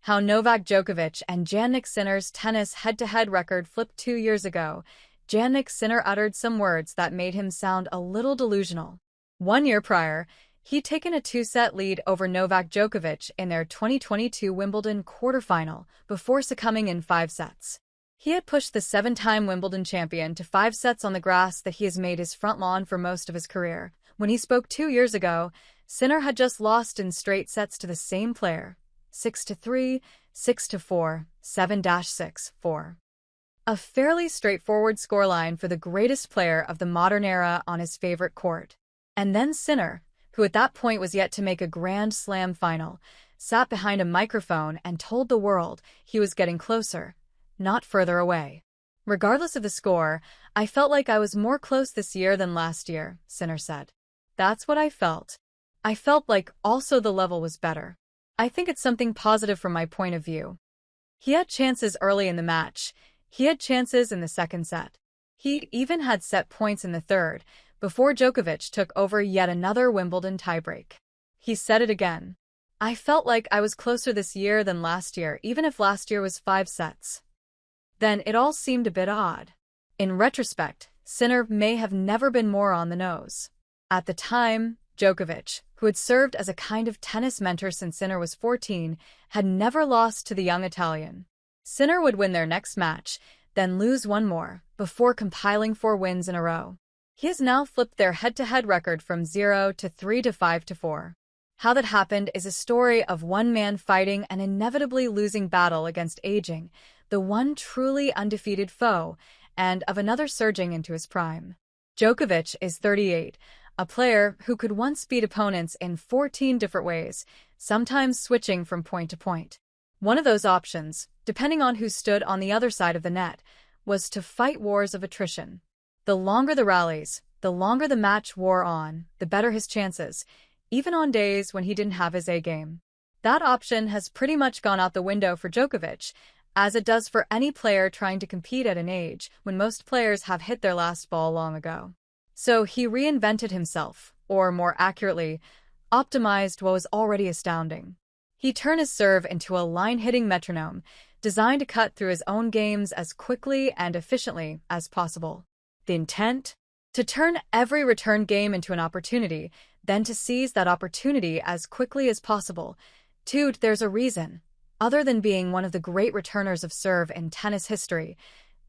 How Novak Djokovic and Jannik Sinner's tennis head-to-head record flipped 2 years ago. Jannik Sinner uttered some words that made him sound a little delusional. 1 year prior, he'd taken a 2-set lead over Novak Djokovic in their 2022 Wimbledon quarterfinal before succumbing in 5 sets. He had pushed the 7-time Wimbledon champion to 5 sets on the grass that he has made his front lawn for most of his career. When he spoke 2 years ago, Sinner had just lost in straight sets to the same player, 6-3, 6-4, 7-6, 4. A fairly straightforward scoreline for the greatest player of the modern era on his favorite court. And then Sinner, who at that point was yet to make a Grand Slam final, sat behind a microphone and told the world he was getting closer, not further away. Regardless of the score, I felt like I was more close this year than last year, Sinner said. That's what I felt. I felt like also the level was better. I think it's something positive from my point of view. He had chances early in the match. He had chances in the second set. He even had set points in the third, before Djokovic took over yet another Wimbledon tiebreak. He said it again. I felt like I was closer this year than last year, even if last year was 5 sets. Then it all seemed a bit odd. In retrospect, Sinner may have never been more on the nose. At the time, Djokovic, who had served as a kind of tennis mentor since Sinner was 14, had never lost to the young Italian. Sinner would win their next match, then lose one more, before compiling 4 wins in a row. He has now flipped their head-to-head record from 0-3 to 5-4. How that happened is a story of one man fighting an inevitably losing battle against aging, the one truly undefeated foe, and of another surging into his prime. Djokovic is 38, a player who could once beat opponents in 14 different ways, sometimes switching from point to point. One of those options, depending on who stood on the other side of the net, was to fight wars of attrition. The longer the rallies, the longer the match wore on, the better his chances, even on days when he didn't have his A-game. That option has pretty much gone out the window for Djokovic, as it does for any player trying to compete at an age when most players have hit their last ball long ago. So he reinvented himself, or more accurately, optimized what was already astounding. He turned his serve into a line-hitting metronome, designed to cut through his own games as quickly and efficiently as possible. The intent? To turn every return game into an opportunity, then to seize that opportunity as quickly as possible. Dude, there's a reason. Other than being one of the great returners of serve in tennis history,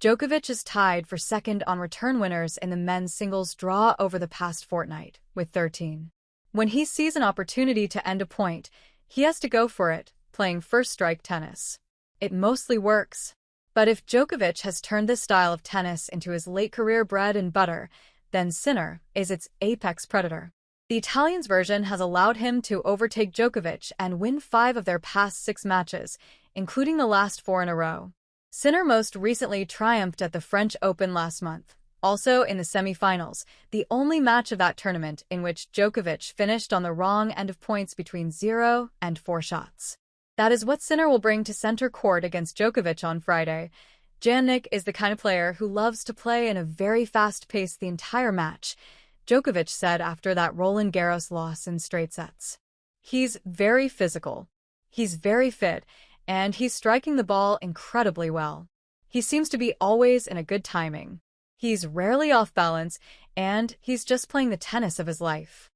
Djokovic is tied for second on return winners in the men's singles draw over the past fortnight, with 13. When he sees an opportunity to end a point, he has to go for it, playing first-strike tennis. It mostly works. But if Djokovic has turned this style of tennis into his late career bread and butter, then Sinner is its apex predator. The Italian's version has allowed him to overtake Djokovic and win 5 of their past 6 matches, including the last 4 in a row. Sinner most recently triumphed at the French Open last month, also in the semi-finals, the only match of that tournament in which Djokovic finished on the wrong end of points between 0 and 4 shots. That is what Sinner will bring to center court against Djokovic on Friday. Jannik is the kind of player who loves to play in a very fast pace the entire match, Djokovic said after that Roland Garros loss in straight sets. He's very physical. He's very fit, and he's striking the ball incredibly well. He seems to be always in a good timing. He's rarely off balance, and he's just playing the tennis of his life.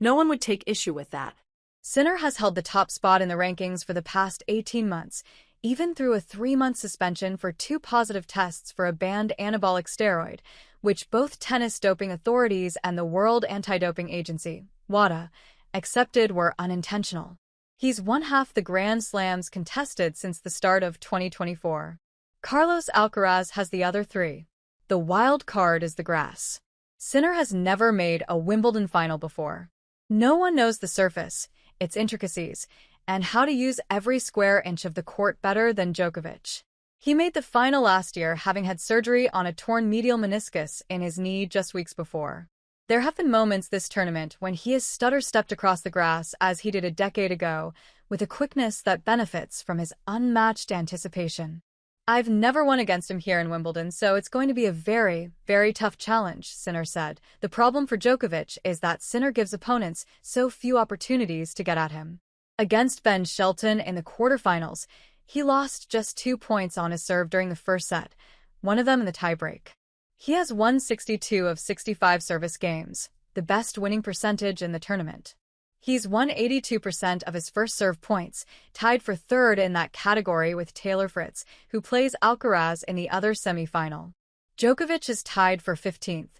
No one would take issue with that. Sinner has held the top spot in the rankings for the past 18 months, even through a 3-month suspension for 2 positive tests for a banned anabolic steroid, which both tennis doping authorities and the World Anti-Doping Agency, WADA, accepted were unintentional. He's won half the Grand Slams contested since the start of 2024. Carlos Alcaraz has the other 3. The wild card is the grass. Sinner has never made a Wimbledon final before. No one knows the surface, its intricacies, and how to use every square inch of the court better than Djokovic. He made the final last year, having had surgery on a torn medial meniscus in his knee just weeks before. There have been moments this tournament when he has stutter-stepped across the grass as he did a decade ago, with a quickness that benefits from his unmatched anticipation. I've never won against him here in Wimbledon, so it's going to be a very, very tough challenge, Sinner said. The problem for Djokovic is that Sinner gives opponents so few opportunities to get at him. Against Ben Shelton in the quarterfinals, he lost just 2 points on his serve during the first set, one of them in the tiebreak. He has won 62 of 65 service games, the best winning percentage in the tournament. He's won 82% of his first serve points, tied for third in that category with Taylor Fritz, who plays Alcaraz in the other semifinal. Djokovic is tied for 15th.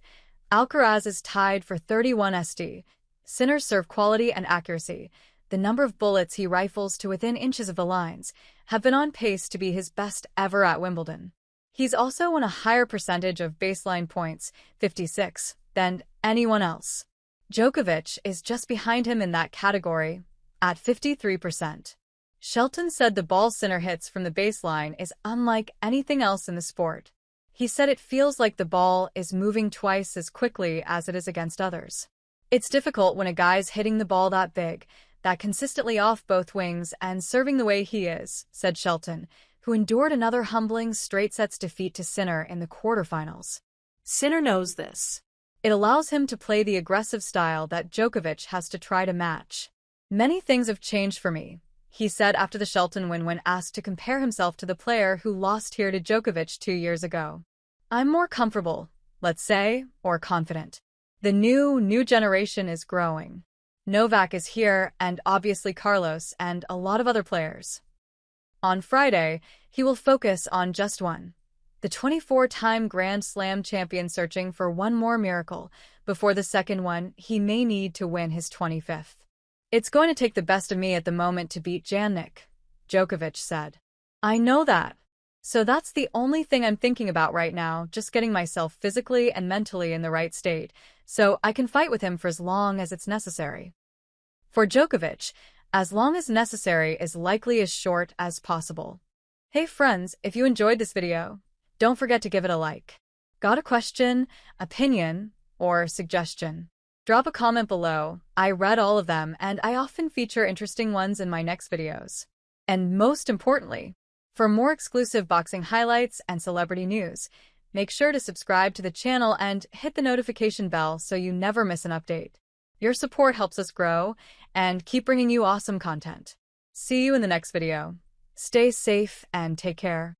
Alcaraz is tied for 31 SD. Sinner's serve quality and accuracy, the number of bullets he rifles to within inches of the lines, have been on pace to be his best ever at Wimbledon. He's also won a higher percentage of baseline points, 56, than anyone else. Djokovic is just behind him in that category, at 53%. Shelton said the ball Sinner hits from the baseline is unlike anything else in the sport. He said it feels like the ball is moving twice as quickly as it is against others. It's difficult when a guy's hitting the ball that big, that consistently off both wings and serving the way he is, said Shelton, who endured another humbling straight sets defeat to Sinner in the quarterfinals. Sinner knows this. It allows him to play the aggressive style that Djokovic has to try to match. Many things have changed for me, he said after the Shelton win when asked to compare himself to the player who lost here to Djokovic 2 years ago. I'm more comfortable, let's say, or confident. The new generation is growing. Novak is here, and obviously Carlos and a lot of other players. On Friday, he will focus on just one. The 24-time Grand Slam champion searching for one more miracle before the second one he may need to win his 25th. It's going to take the best of me at the moment to beat Jannik, Djokovic said. I know that. So that's the only thing I'm thinking about right now, just getting myself physically and mentally in the right state, so I can fight with him for as long as it's necessary. For Djokovic, as long as necessary is likely as short as possible. Hey friends, if you enjoyed this video, don't forget to give it a like. Got a question, opinion, or suggestion? Drop a comment below. I read all of them and I often feature interesting ones in my next videos. And most importantly, for more exclusive boxing highlights and celebrity news, make sure to subscribe to the channel and hit the notification bell so you never miss an update. Your support helps us grow and keep bringing you awesome content. See you in the next video. Stay safe and take care.